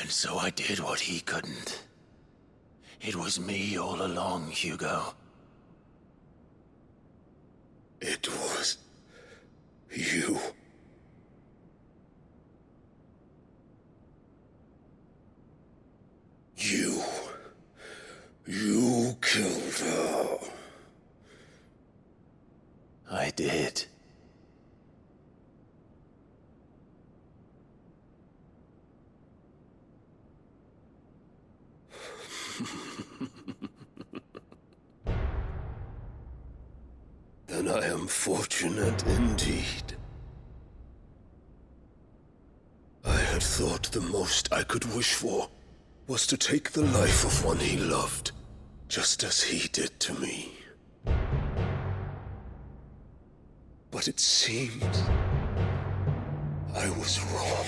And so I did what he couldn't. It was me all along, Hugo. It was you. You killed her. I did. Then I am fortunate indeed. I had thought the most I could wish for was to take the life of one he loved, just as he did to me. But it seems I was wrong.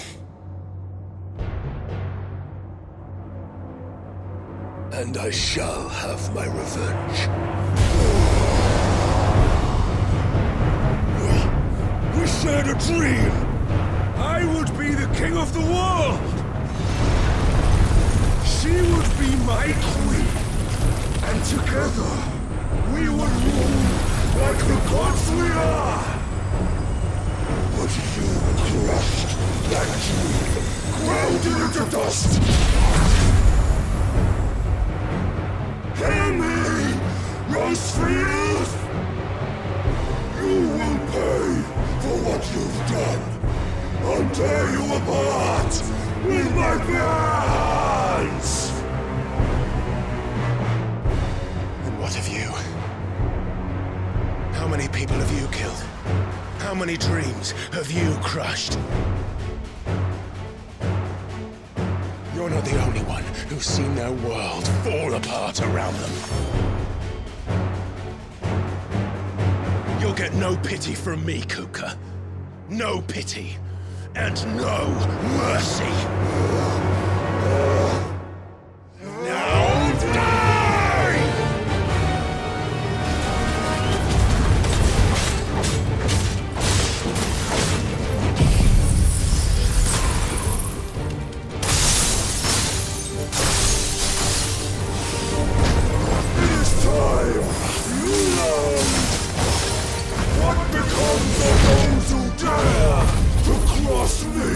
And I shall have my revenge. We shared a dream! I would be the king of the world! She would be my queen! And together, we would rule like the gods we are! But you crushed that dream, ground it into dust! Hear me, Rosefield! You will pay for what you've done! I'll tear you apart with my bare hands! And what of you? How many people have you killed? How many dreams have you crushed? You're not the only one who's seen their world fall apart around them. You'll get no pity from me, Kuka. No pity. And no mercy. Now die! It is time! You learn! What becomes of those who dare to cross me?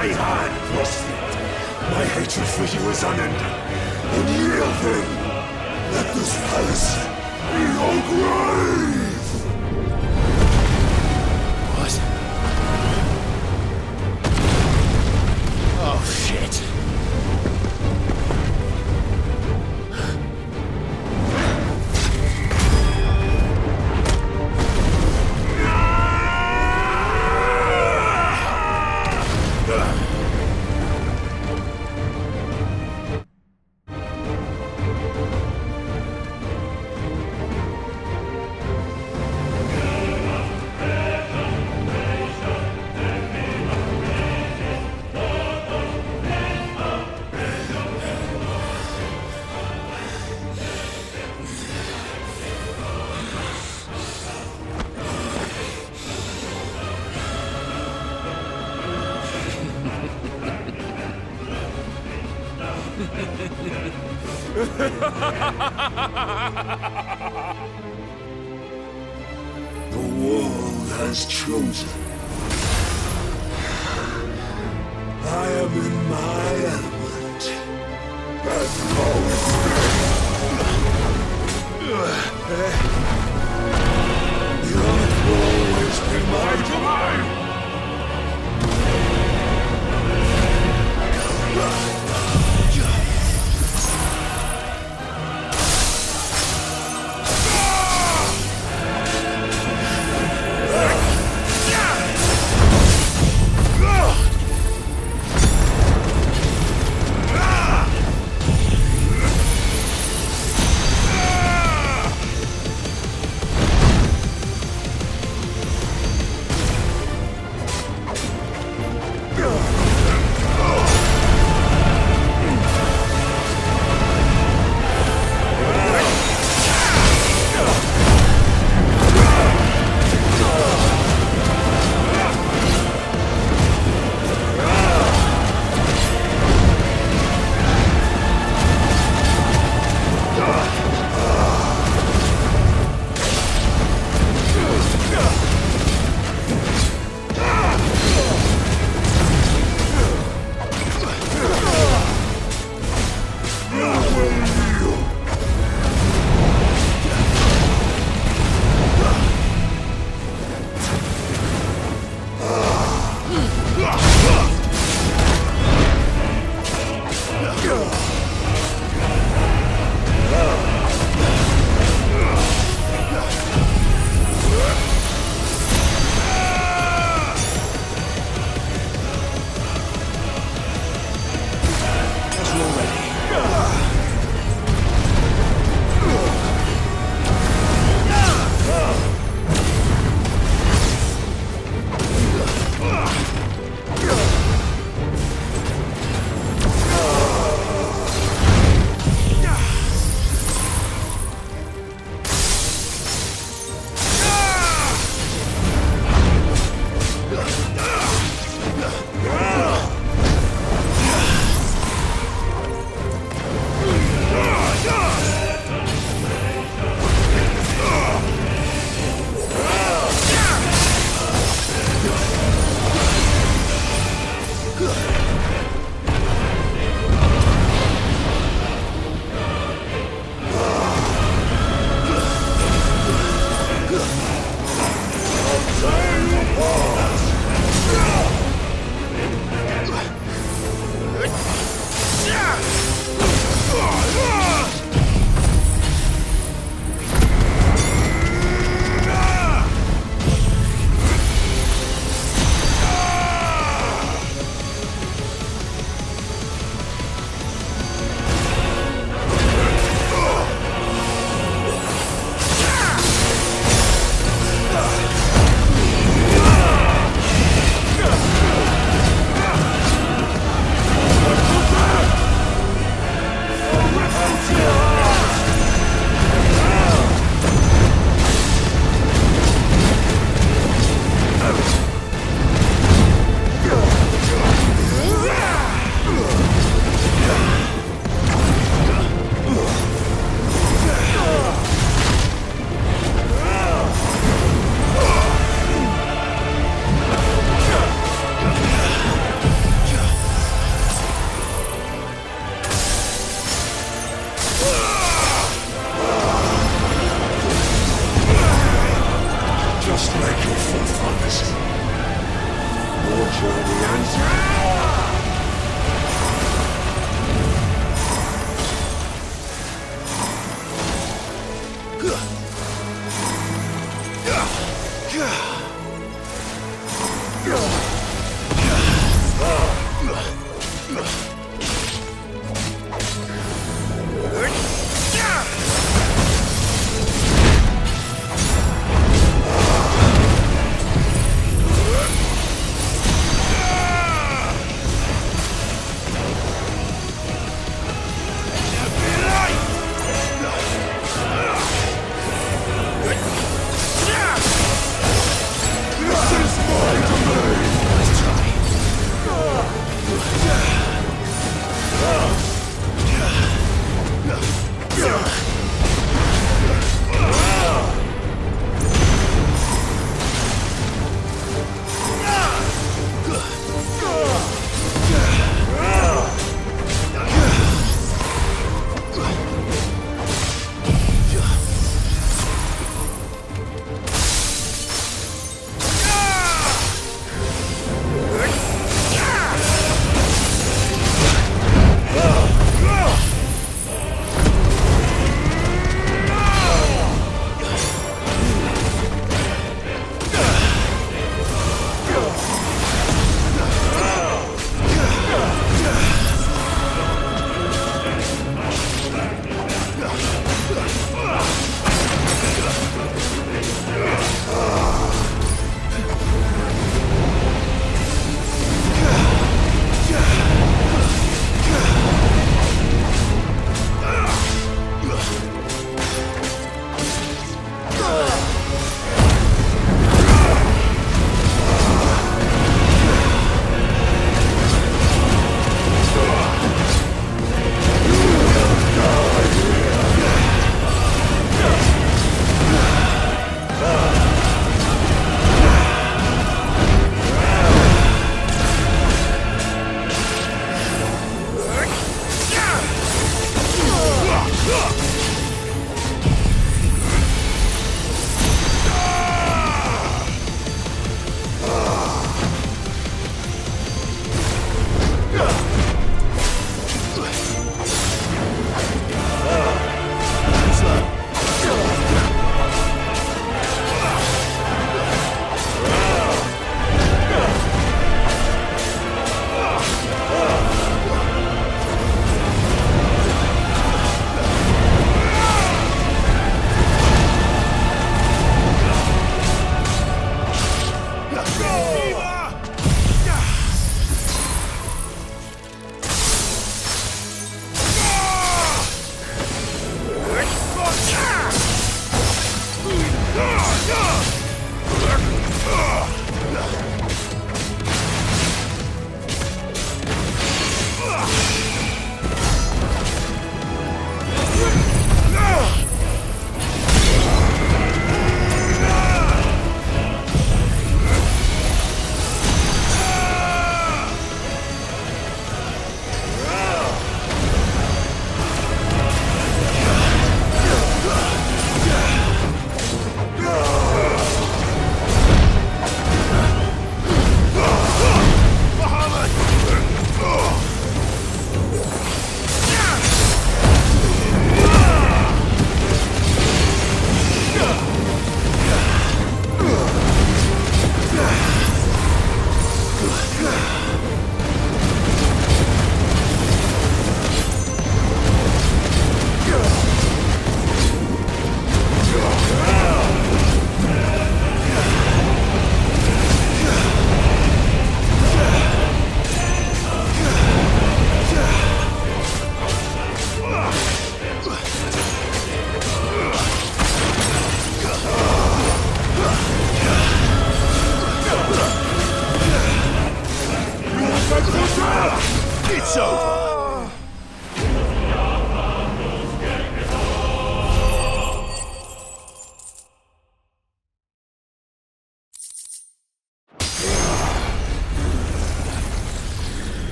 my hand, prostrate. My hatred for you is unending. And yield then. Let this palace be your grave! What? Oh, shit. The world has chosen. I am in my element. And now it's the earth will always be my domain. like your forefathers. Your journey ends This is my domain!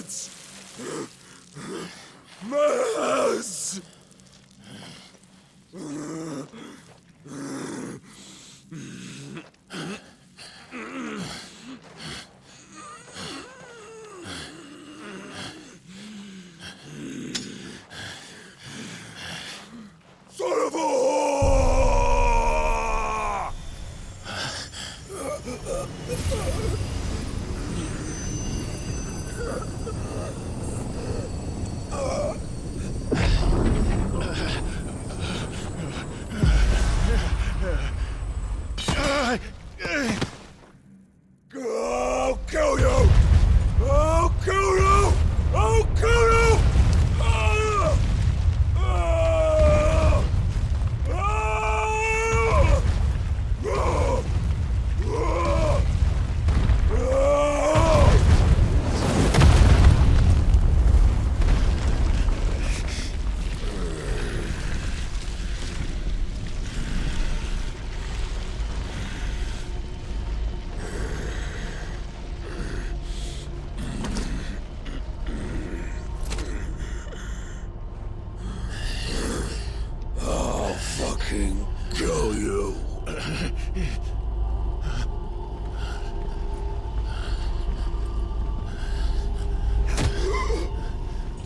Meds! Meds! Son of a whore! I'll kill you! I'll kill you! I'll kill you! Kill you.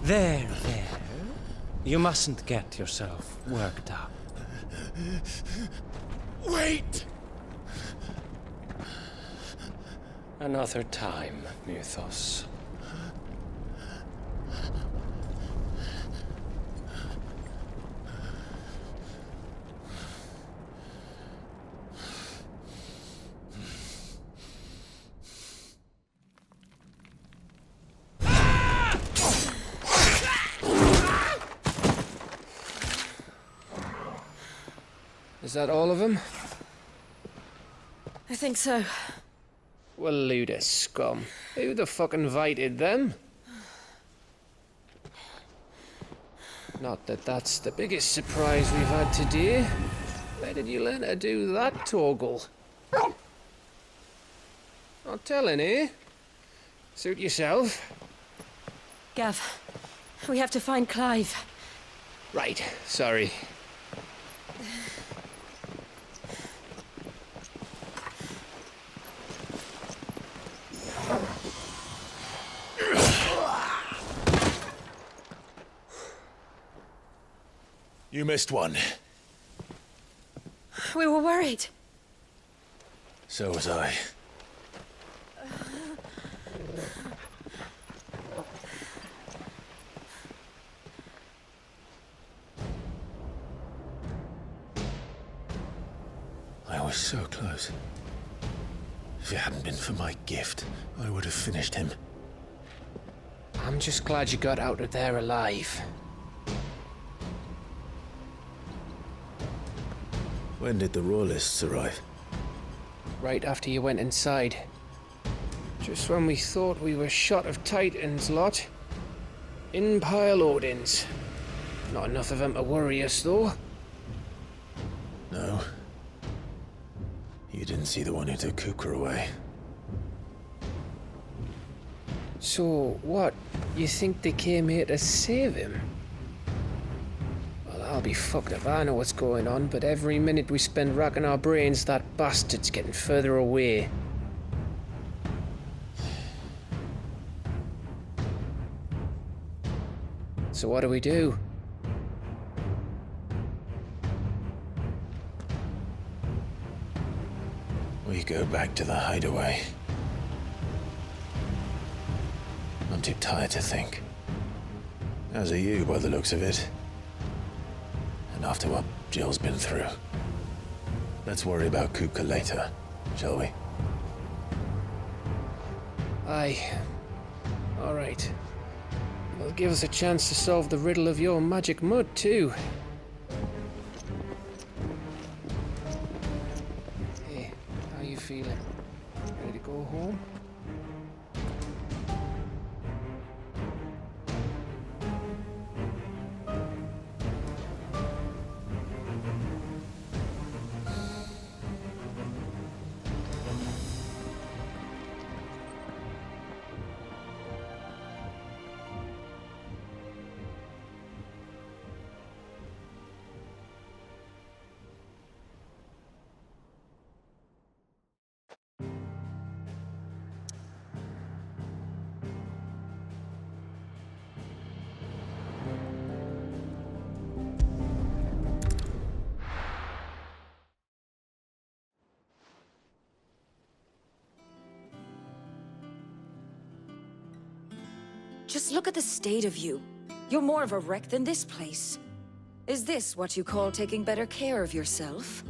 There. You mustn't get yourself worked up. Wait! Another time, Mythos. Is that all of them? I think so. Well, load of scum. Who the fuck invited them? Not that that's the biggest surprise we've had today. Where did you learn to do that, Toggle? Not telling, eh? Suit yourself. Gav, we have to find Clive. Right, sorry. You missed one. We were worried. So was I. I was so close. If it hadn't been for my gift, I would have finished him. I'm just glad you got out of there alive. When did the royalists arrive? Right after you went inside. Just when we thought we were shot of Titans, lot. In pile Odins. Not enough of them to worry us, though. No. You didn't see the one who took Kukra away. So, what? You think they came here to save him? Well, I'll be fucked if I know what's going on, but every minute we spend racking our brains, that bastard's getting further away. So what do we do? We go back to the hideaway. I'm too tired to think. As are you, by the looks of it. And after what Jill's been through. Let's worry about Kukra later, shall we? Aye. Alright. It'll give us a chance to solve the riddle of your magic mud, too. Hey, how you feeling? Ready to go home? Just look at the state of you. You're more of a wreck than this place. Is this what you call taking better care of yourself?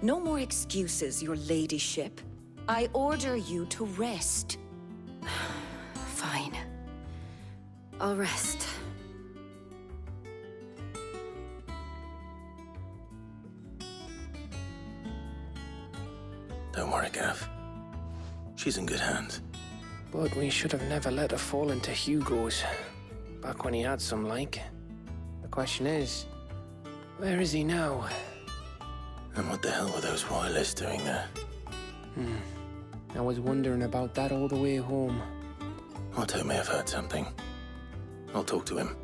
No more excuses, your ladyship. I order you to rest. Fine. I'll rest. Don't worry, Gav. She's in good hands. But we should have never let her fall into Hugo's. Back when he had some, like. The question is, where is he now? And what the hell were those royalists doing there? I was wondering about that all the way home. Otto may have heard something. I'll talk to him.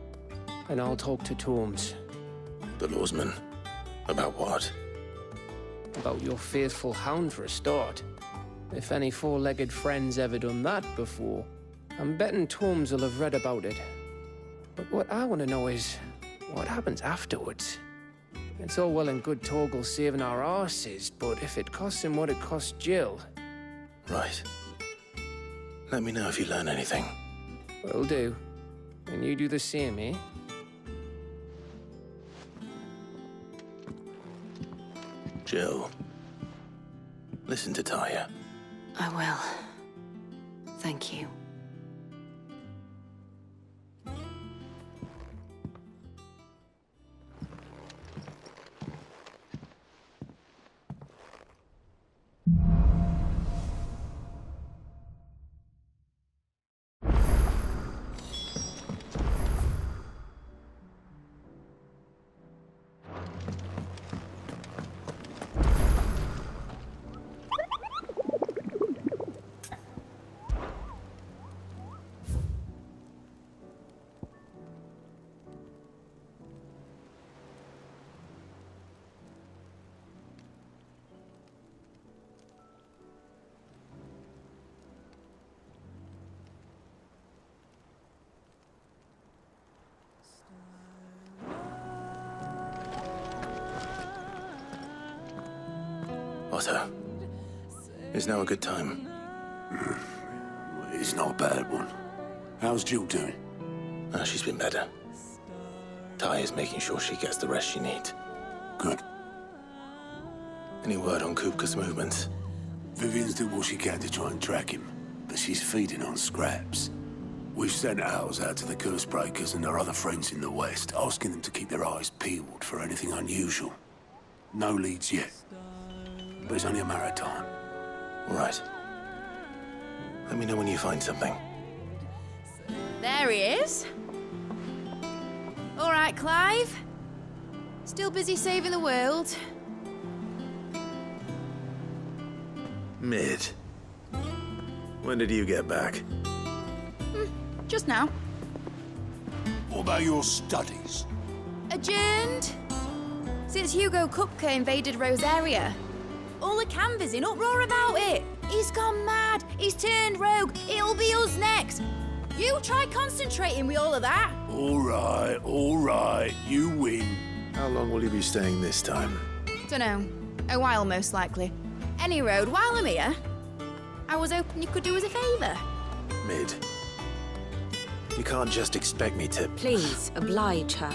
And I'll talk to Tomes. The lawsman. About what? About your faithful hound for a start. If any four-legged friend's ever done that before, I'm betting Tomes will have read about it. But what I want to know is, what happens afterwards? It's all well and good Torgal saving our arses, but if it costs him what it cost Jill... Right. Let me know if you learn anything. Will do. And you do the same, eh? Jill. Listen to Taya. I will. Thank you. Otto, is now a good time? It's not a bad one. How's Jill doing? She's been better. Taya's making sure she gets the rest she needs. Good. Any word on Kupka's movements? Vivian's doing what she can to try and track him, but she's feeding on scraps. We've sent ours out to the curse breakers and our other friends in the west, asking them to keep their eyes peeled for anything unusual. No leads yet, but it's only a matter of time. All right. Let me know when you find something. There he is. All right, Clive. Still busy saving the world. Mid. When did you get back? Just now. What about your studies? Adjourned. Since Hugo Kupka invaded Rosaria. All the canvassing in uproar about it. He's gone mad. He's turned rogue. It'll be us next. You try concentrating with all of that. All right. You win. How long will you be staying this time? Dunno. A while, most likely. Any road, while I'm here, I was hoping you could do us a favour. Mid. You can't just expect me to... Please, oblige her.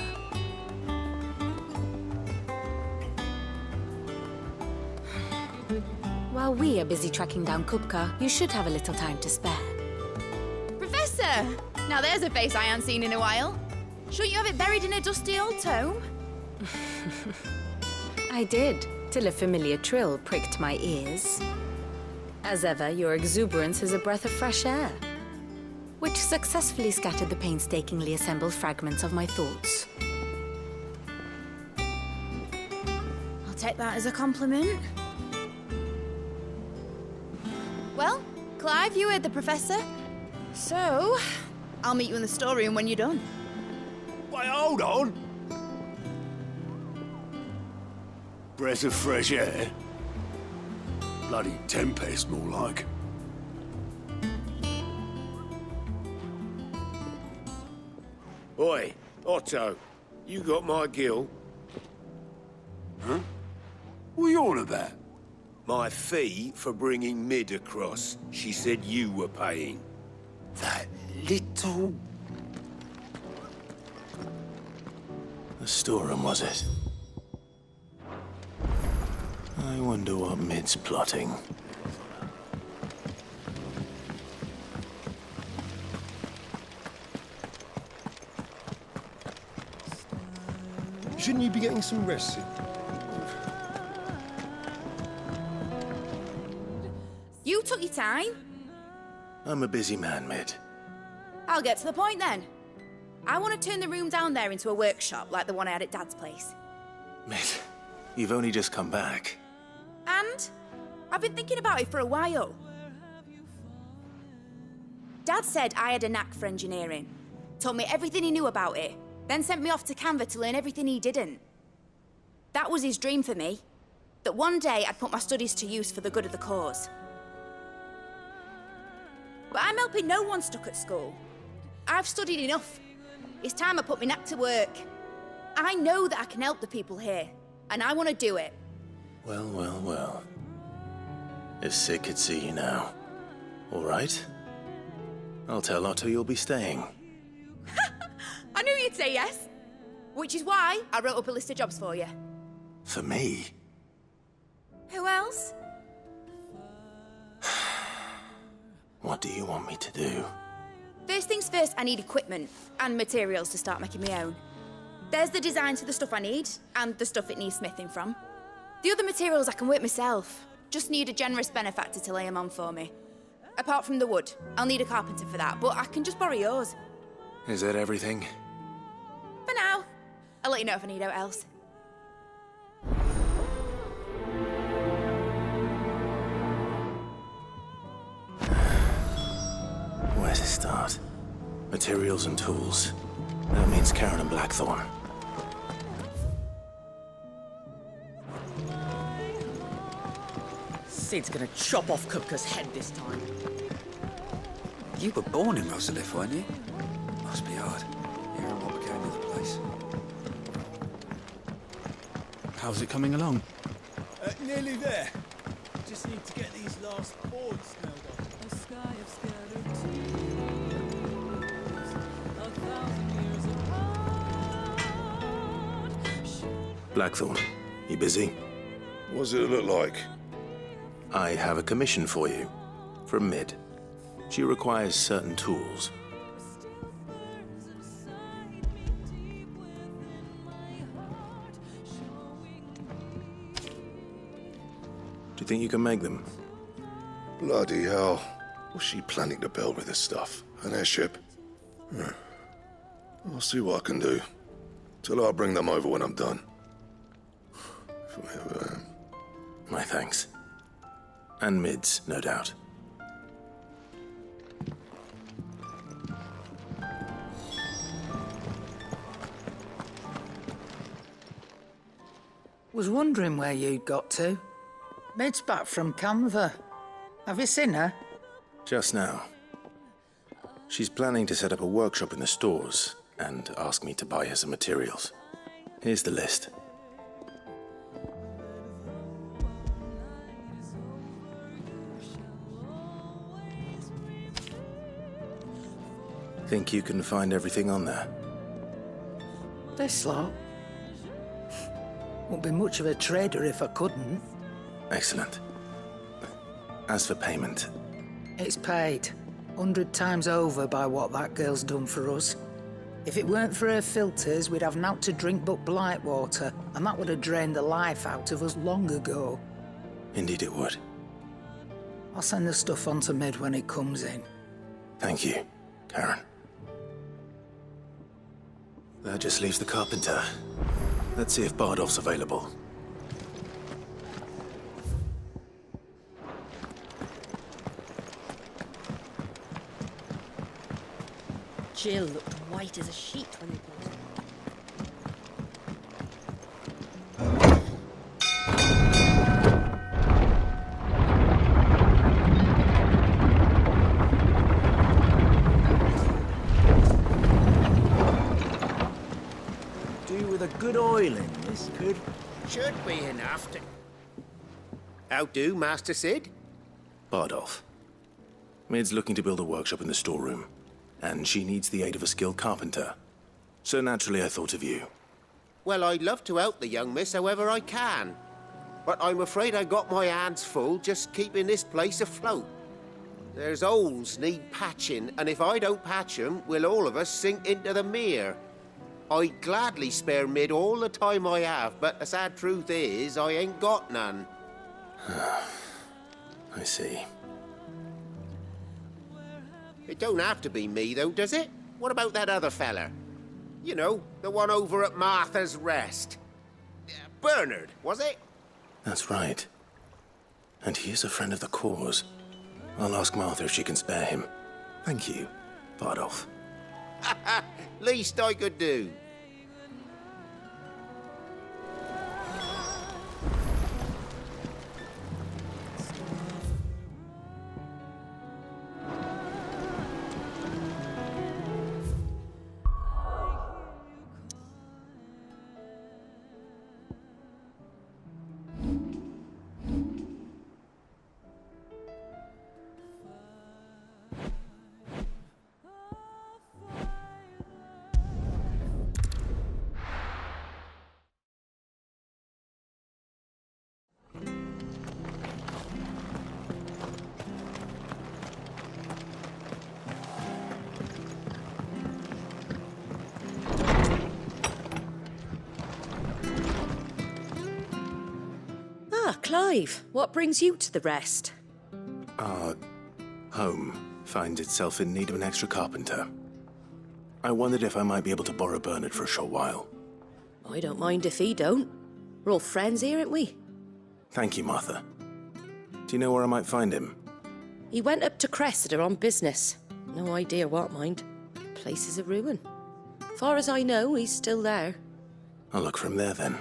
While we are busy tracking down Kupka, you should have a little time to spare. Professor! Now there's a face I haven't seen in a while. Shouldn't you have it buried in a dusty old tome? I did, till a familiar trill pricked my ears. As ever, your exuberance is a breath of fresh air, which successfully scattered the painstakingly assembled fragments of my thoughts. I'll take that as a compliment. Well, Clive, you heard the professor. So, I'll meet you in the storeroom when you're done. Wait, hold on. Breath of fresh air. Bloody tempest, more like. Oi, Otto, you got my gill? Huh? What are you on about? My fee for bringing Mid across. She said you were paying. That little The storeroom, was it? I wonder what Mid's plotting. Shouldn't you be getting some rest soon? You took your time. I'm a busy man, Mid. I'll get to the point then. I want to turn the room down there into a workshop like the one I had at Dad's place. Mid, you've only just come back. And I've been thinking about it for a while. Dad said I had a knack for engineering. Told me everything he knew about it. Then sent me off to Canva to learn everything he didn't. That was his dream for me. That one day I'd put my studies to use for the good of the cause. But I'm helping no one stuck at school. I've studied enough. It's time I put my knack to work. I know that I can help the people here, and I want to do it. Well, well, well. If Sid could see you now. All right. I'll tell Otto you'll be staying. I knew you'd say yes. Which is why I wrote up a list of jobs for you. For me? Who else? What do you want me to do? First things first, I need equipment and materials to start making my own. There's the designs for the stuff I need, and the stuff it needs smithing from. The other materials I can work myself. Just need a generous benefactor to lay them on for me. Apart from the wood, I'll need a carpenter for that, but I can just borrow yours. Is that everything? For now. I'll let you know if I need out else. Where to start? Materials and tools. That means Karen and Blackthorn. Sid's gonna chop off Kupka's head this time. You were born in Rosalith, weren't you? Must be hard. Hearing what became of the place. How's it coming along? Nearly there. Just need to get these last boards nailed on. A sky of scattered tears, 1,000 years apart. Blackthorn, you busy? What's it look like? I have a commission for you. From Mid. She requires certain tools. Do you think you can make them? Bloody hell. What's she planning to build with this stuff? An airship? I'll see what I can do. Tell her I'll bring them over when I'm done. If I ever am. My thanks. And Mid's, no doubt. Was wondering where you'd got to. Mid's back from Canva. Have you seen her? Just now. She's planning to set up a workshop in the stores and ask me to buy her some materials. Here's the list. Think you can find everything on there? This lot. Won't be much of a trader if I couldn't. Excellent. As for payment... It's paid. 100 times over by what that girl's done for us. If it weren't for her filters, we'd have naught to drink but blight water, and that would have drained the life out of us long ago. Indeed it would. I'll send the stuff on to Mid when it comes in. Thank you, Karen. That just leaves the carpenter. Let's see if Bardolph's available. Jill looked white as a sheet when they brought her. Do with a good oil in this could... Should be enough to... How do, Master Sid? Bardolph. Mid's looking to build a workshop in the storeroom, and she needs the aid of a skilled carpenter. So naturally I thought of you. Well, I'd love to help the young miss however I can. But I'm afraid I got my hands full just keeping this place afloat. There's holes need patching, and if I don't patch them, will all of us sink into the mere. I'd gladly spare Mid all the time I have, but the sad truth is, I ain't got none. I see. It don't have to be me, though, does it? What about that other fella? You know, the one over at Martha's Rest. Bernard, was it? That's right. And he is a friend of the cause. I'll ask Martha if she can spare him. Thank you, Bardolph. Least I could do. Clive, what brings you to the Rest? Our home finds itself in need of an extra carpenter. I wondered if I might be able to borrow Bernard for a short while. I don't mind if he don't. We're all friends here, aren't we? Thank you, Martha. Do you know where I might find him? He went up to Cressida on business. No idea what, mind. Place is a ruin. Far as I know, he's still there. I'll look for him there, then.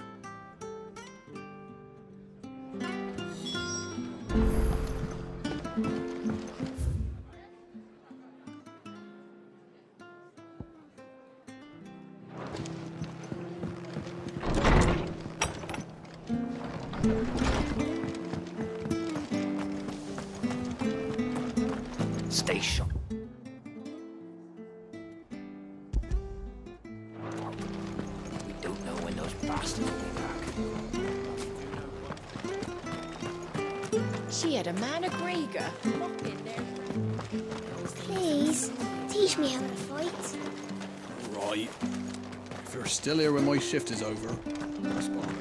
Station. We don't know when those bastards will be back. She had a man of Grieger. Please, teach me how to fight. Right. If you're still here when my shift is over, respond.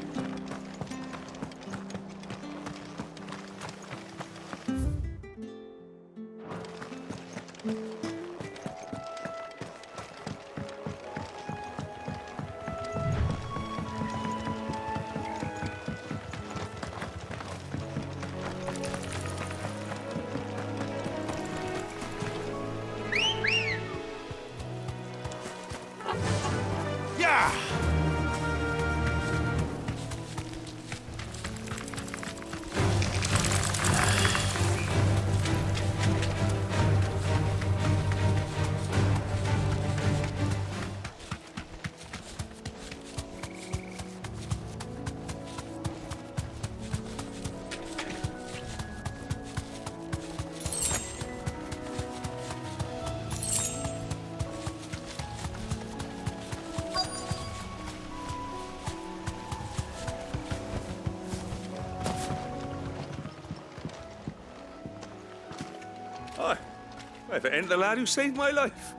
If it ain't the lad who saved my life.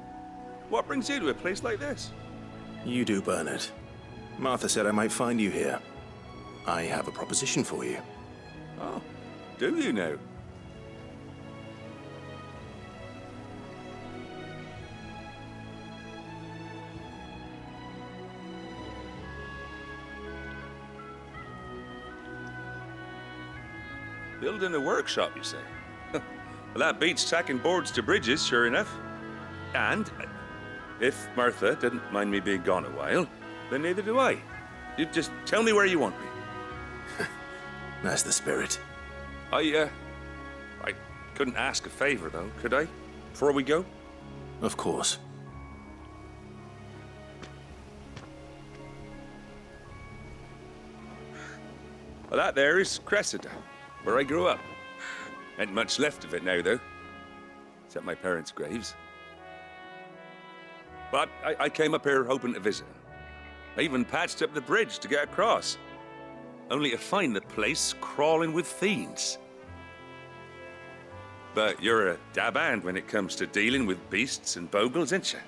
What brings you to a place like this? You do, Bernard. Martha said I might find you here. I have a proposition for you. Oh, do you now? Building a workshop, you say? Well, that beats tacking boards to bridges, sure enough. And if Martha didn't mind me being gone a while, then neither do I. You just tell me where you want me. That's the spirit. I couldn't ask a favor, though, could I? Before we go? Of course. Well, that there is Cressida, where I grew up. Ain't much left of it now, though. Except my parents' graves. But I came up here hoping to visit. I even patched up the bridge to get across, only to find the place crawling with fiends. But you're a dab hand when it comes to dealing with beasts and bogles, ain't you?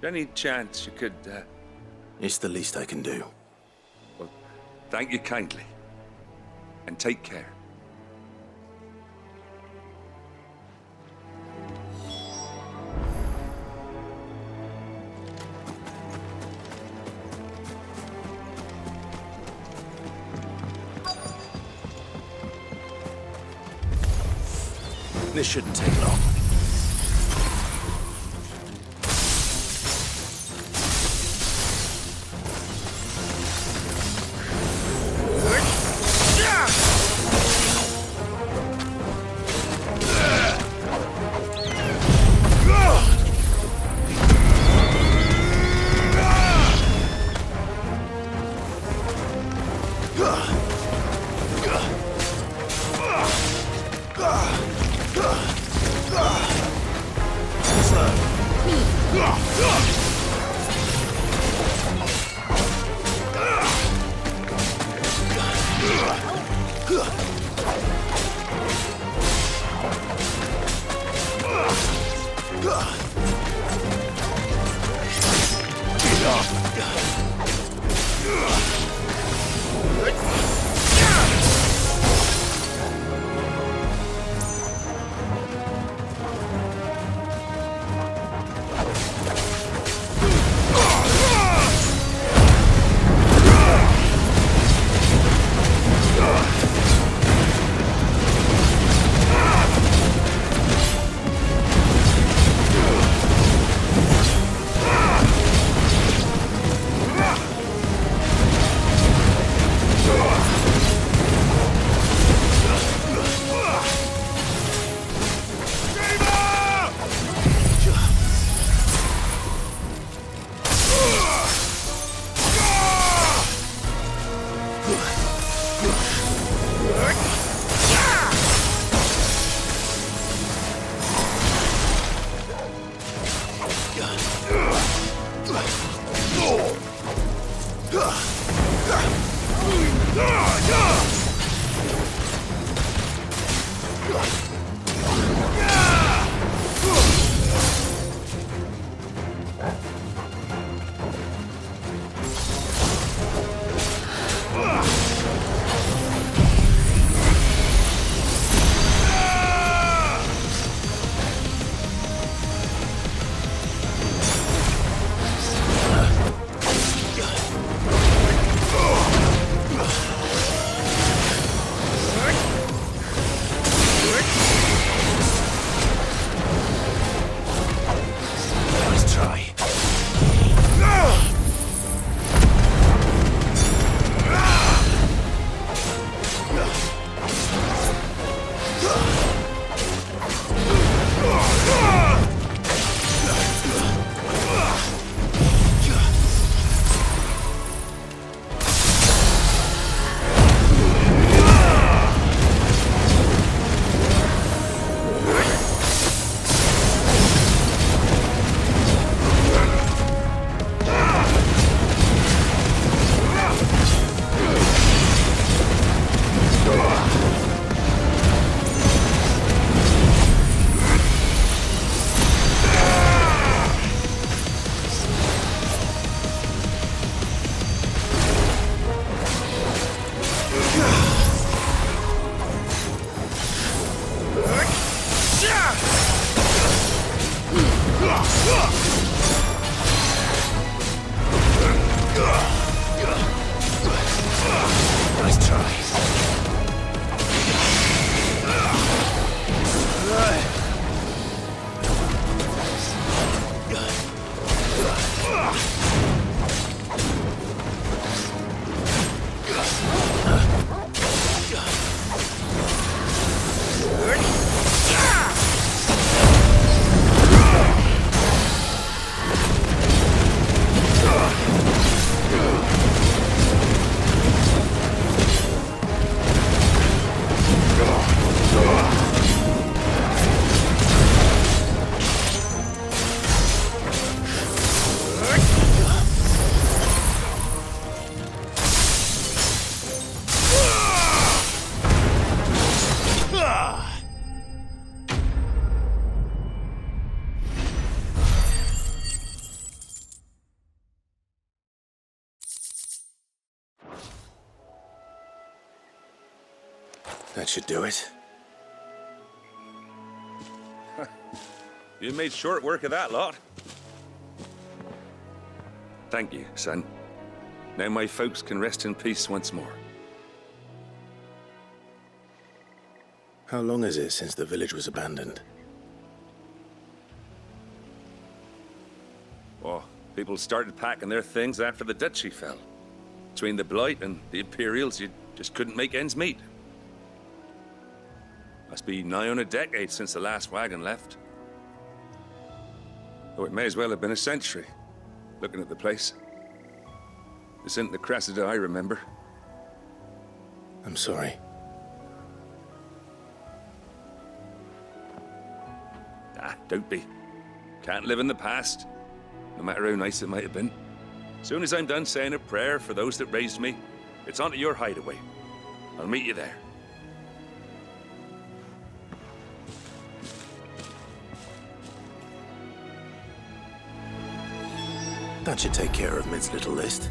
Any chance you could, It's the least I can do. Well, thank you kindly. And take care. This shouldn't take long. That should do it. You made short work of that lot. Thank you, son. Now my folks can rest in peace once more. How long is it since the village was abandoned? Oh, people started packing their things after the duchy fell. Between the Blight and the Imperials, you just couldn't make ends meet. Must be nigh on a decade since the last wagon left. Though it may as well have been a century, looking at the place. This isn't the Cressida I remember. I'm sorry. Ah, don't be. Can't live in the past, no matter how nice it might have been. Soon as I'm done saying a prayer for those that raised me, it's onto your hideaway. I'll meet you there. That should take care of Mid's little list.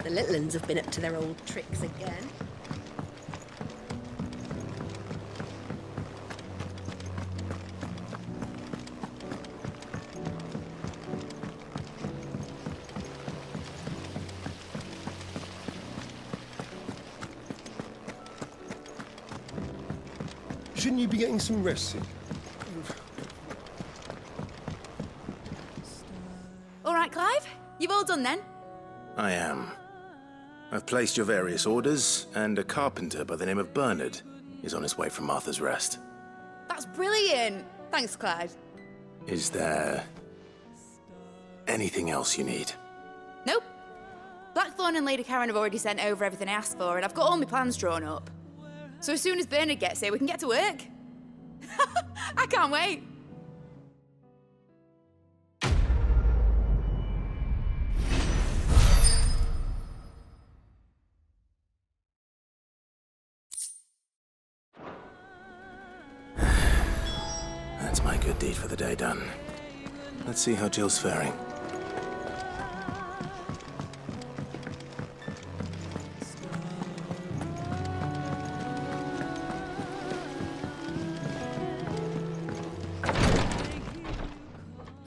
The little uns have been up to their old tricks again. Shouldn't you be getting some rest, Sid? All right, Clive? You've all done then? I am. I've placed your various orders, and a carpenter by the name of Bernard is on his way from Martha's Rest. That's brilliant. Thanks, Clive. Is there anything else you need? Nope. Blackthorn and Lady Karen have already sent over everything I asked for, and I've got all my plans drawn up. So as soon as Bernard gets here, we can get to work. I can't wait. That's my good deed for the day done. Let's see how Jill's faring.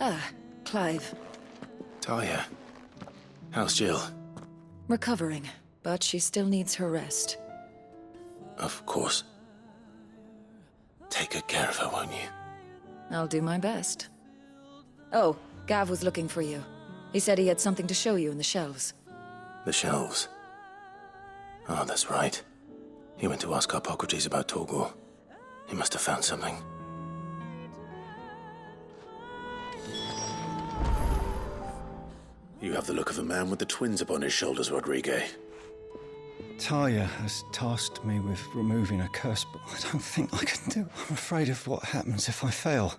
Ah, Clive. Talia, how's Jill? Recovering, but she still needs her rest. Of course. Take good care of her, won't you? I'll do my best. Oh, Gav was looking for you. He said he had something to show you in the shelves. The shelves. Oh, that's right. He went to ask Hippocrates about Torgor. He must have found something. You have the look of a man with the twins upon his shoulders, Rodrigue. Talia has tasked me with removing a curse, but I don't think I can do it. I'm afraid of what happens if I fail.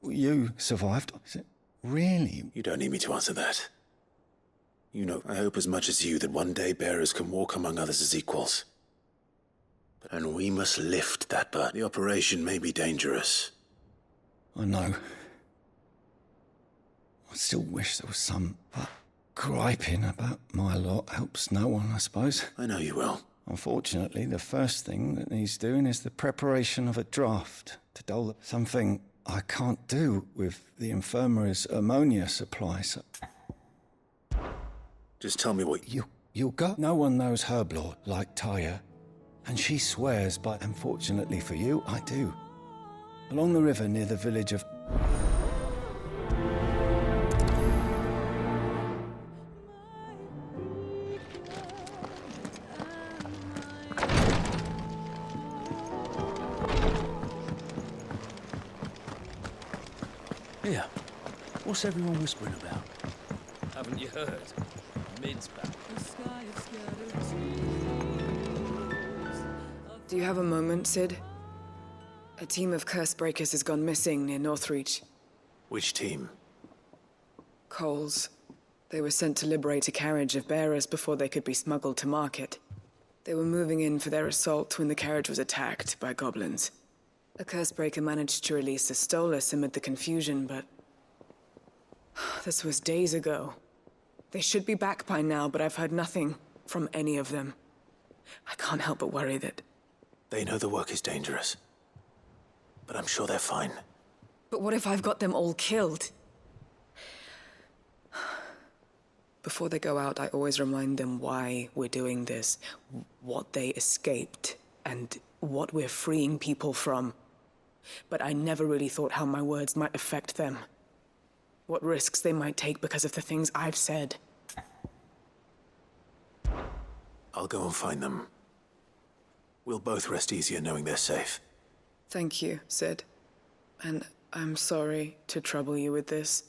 You survived. Is it really? You don't need me to answer that. You know, I hope as much as you that one day bearers can walk among others as equals. And we must lift that burden. The operation may be dangerous. I know. I still wish there was some, but griping about my lot helps no one, I suppose. I know you will. Unfortunately, the first thing that needs doing is the preparation of a draft to dole something I can't do with the infirmary's ammonia supply. So just tell me what you'll go. No one knows Herblord like Talia, and she swears, but unfortunately for you, I do. Along the river near the village of... Here, what's everyone whispering about? Haven't you heard? Mid's back. Do you have a moment, Sid? A team of curse breakers has gone missing near Northreach. Which team? Coles. They were sent to liberate a carriage of bearers before they could be smuggled to market. They were moving in for their assault when the carriage was attacked by goblins. A cursebreaker managed to release a stolus amid the confusion, but... this was days ago. They should be back by now, but I've heard nothing from any of them. I can't help but worry that... They know the work is dangerous. But I'm sure they're fine. But what if I've got them all killed? Before they go out, I always remind them why we're doing this, what they escaped, and what we're freeing people from. But I never really thought how my words might affect them. What risks they might take because of the things I've said. I'll go and find them. We'll both rest easier knowing they're safe. Thank you, Sid. And I'm sorry to trouble you with this.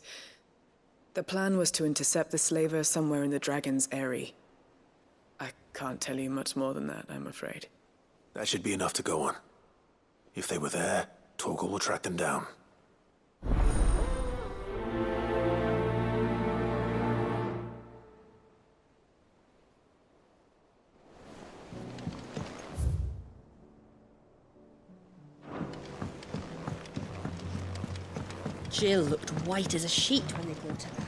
The plan was to intercept the slaver somewhere in the Dragon's Eyrie. I can't tell you much more than that, I'm afraid. That should be enough to go on. If they were there, Torgal will track them down. Jill looked white as a sheet when they brought her back.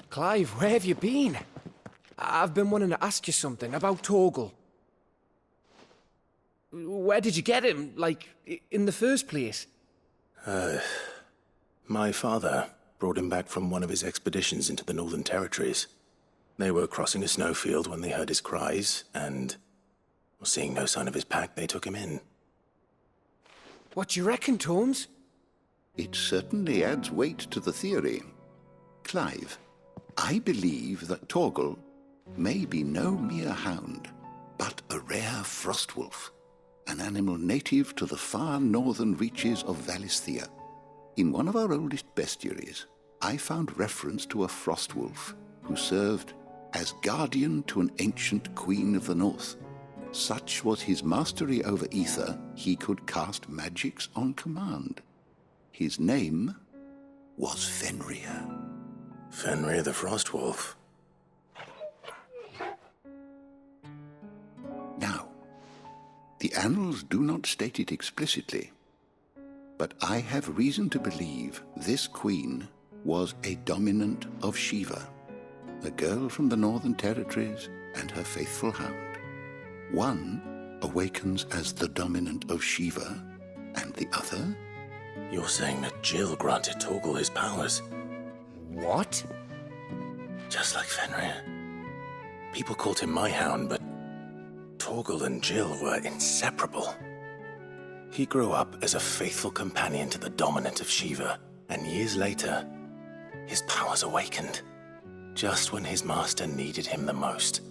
Clive, where have you been? I've been wanting to ask you something about Torgal. Where did you get him, like, in the first place? My father brought him back from one of his expeditions into the Northern Territories. They were crossing a snowfield when they heard his cries, and, seeing no sign of his pack, they took him in. What do you reckon, Tomes? It certainly adds weight to the theory. Clive, I believe that Torgal may be no mere hound, but a rare frostwolf, an animal native to the far northern reaches of Valisthea. In one of our oldest bestiaries, I found reference to a frostwolf who served as guardian to an ancient queen of the north. Such was his mastery over ether, he could cast magics on command. His name was Fenrir. Fenrir the Frostwolf. Now, the annals do not state it explicitly, but I have reason to believe this queen was a dominant of Shiva, a girl from the Northern Territories and her faithful hound. One awakens as the dominant of Shiva, and the other? You're saying that Jill granted Torgal his powers? What? Just like Fenrir. People called him my hound, but Torgal and Jill were inseparable. He grew up as a faithful companion to the dominant of Shiva, and years later, his powers awakened, just when his master needed him the most.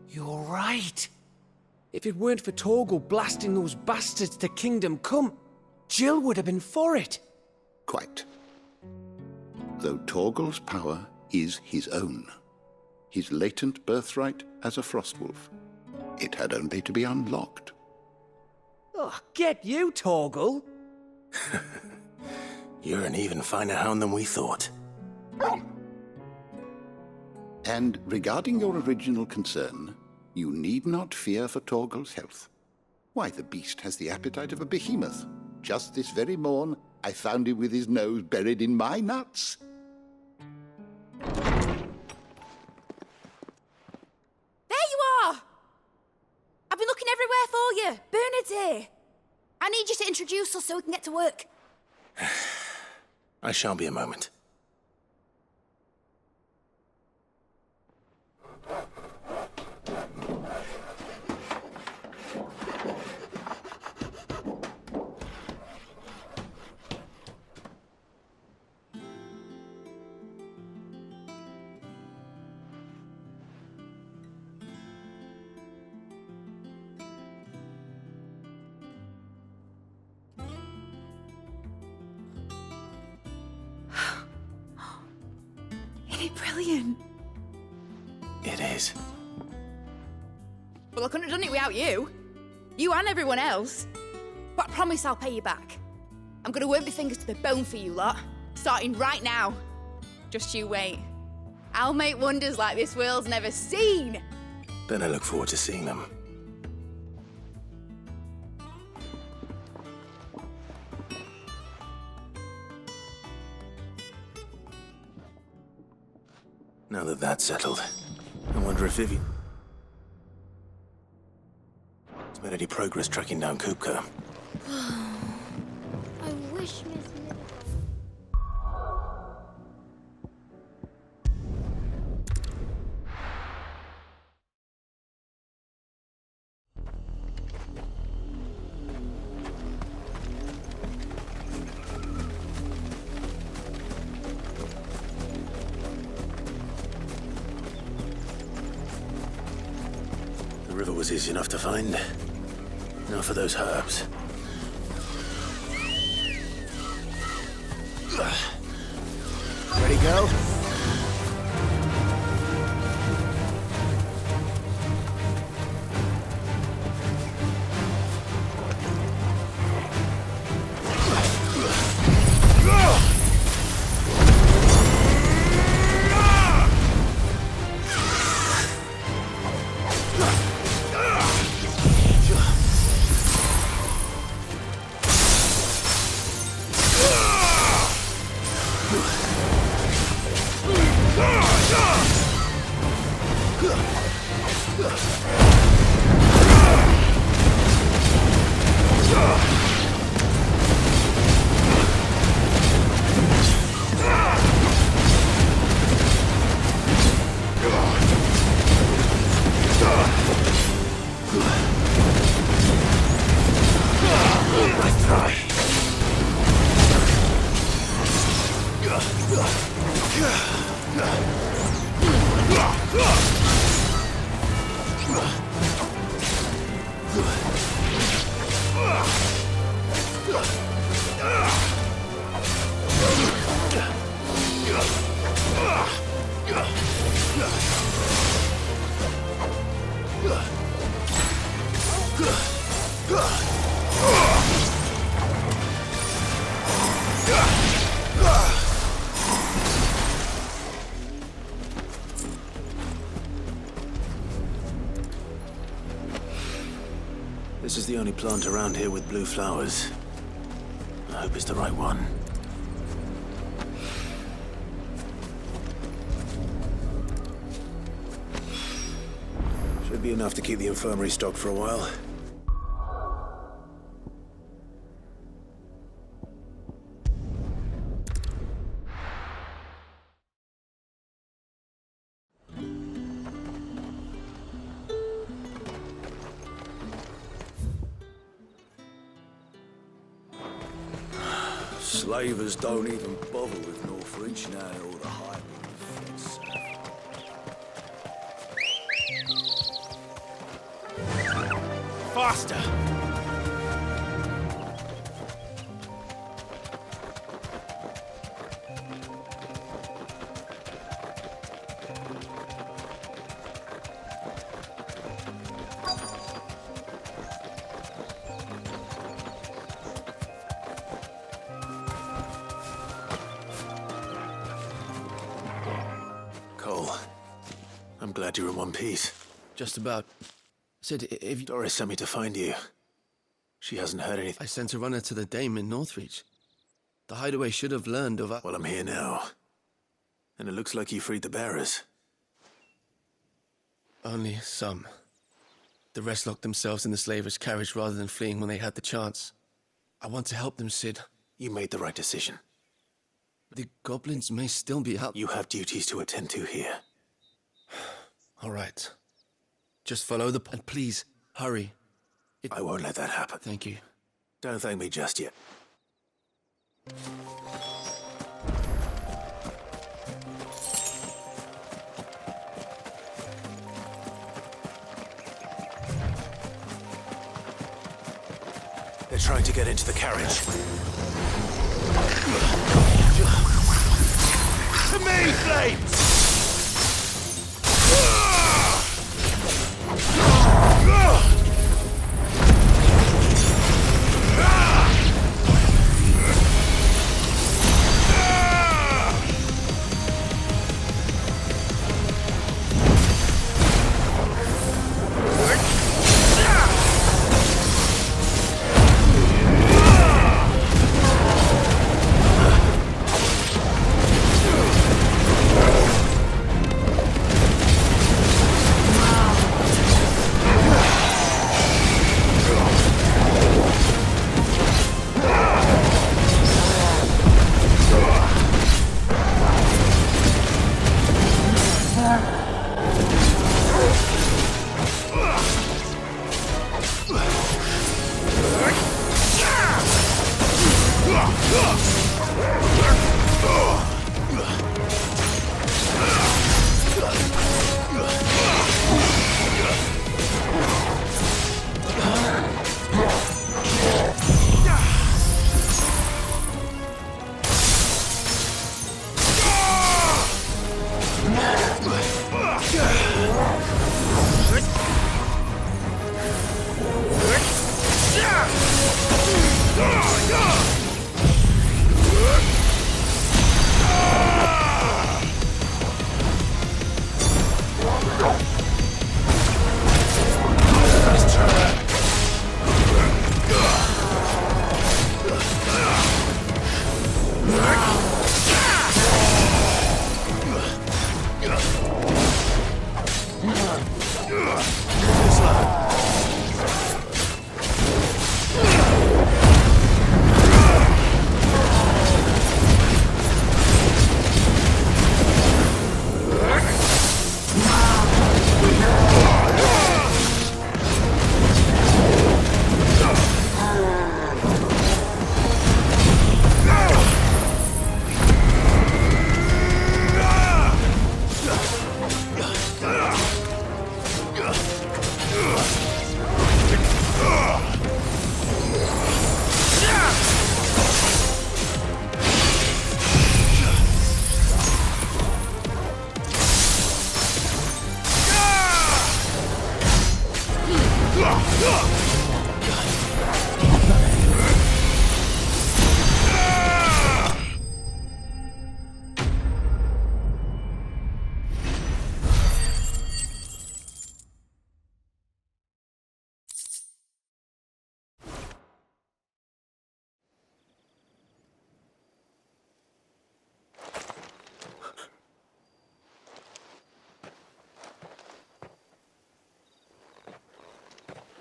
You're right. If it weren't for Torgal blasting those bastards to Kingdom Come, Jill would have been for it. Quite. Though Torgal's power is his own, his latent birthright as a frostwolf, it had only to be unlocked. Oh, get you, Torgal! You're an even finer hound than we thought. And regarding your original concern, you need not fear for Torgal's health. Why, the beast has the appetite of a behemoth. Just this very morn, I found him with his nose buried in my nuts. There you are! I've been looking everywhere for you. Bernard's here. I need you to introduce us so we can get to work. I shan't be a moment. Isn't it brilliant? It is. Well, I couldn't have done it without you. You and everyone else. But I promise I'll pay you back. I'm gonna work my fingers to the bone for you lot, starting right now. Just you wait. I'll make wonders like this world's never seen. Then I look forward to seeing them. Now that that's settled, I wonder if Vivi has made any progress tracking down Kupka. I wish Miss Miller... The river was easy enough to find. Now for those herbs. Ready, go? This is the only plant around here with blue flowers. I hope it's the right one. Should be enough to keep the infirmary stocked for a while. Slavers don't even bother with Northridge now all the hype. Faster! I'm glad you're in one piece. Just about. Said if you... Doris sent me to find you. She hasn't heard anything. I sent a runner to the dame in Northreach. The hideaway should have learned of... Well, I'm here now. And it looks like you freed the bearers. Only some. The rest locked themselves in the slavers' carriage rather than fleeing when they had the chance. I want to help them, Sid. You made the right decision. The goblins may still be out. You have duties to attend to here. All right. Just follow the... And please, hurry. I won't let that happen. Thank you. Don't thank me just yet. They're trying to get into the carriage. To me, Flames!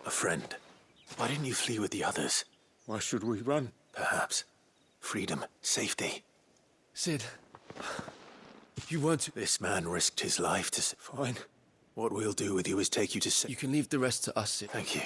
A friend. Why didn't you flee with the others? Why should we run? Perhaps. Freedom, safety. Sid, you weren't... This man risked his life to... Fine. What we'll do with you is take you to... You can leave the rest to us, Sid. Thank you.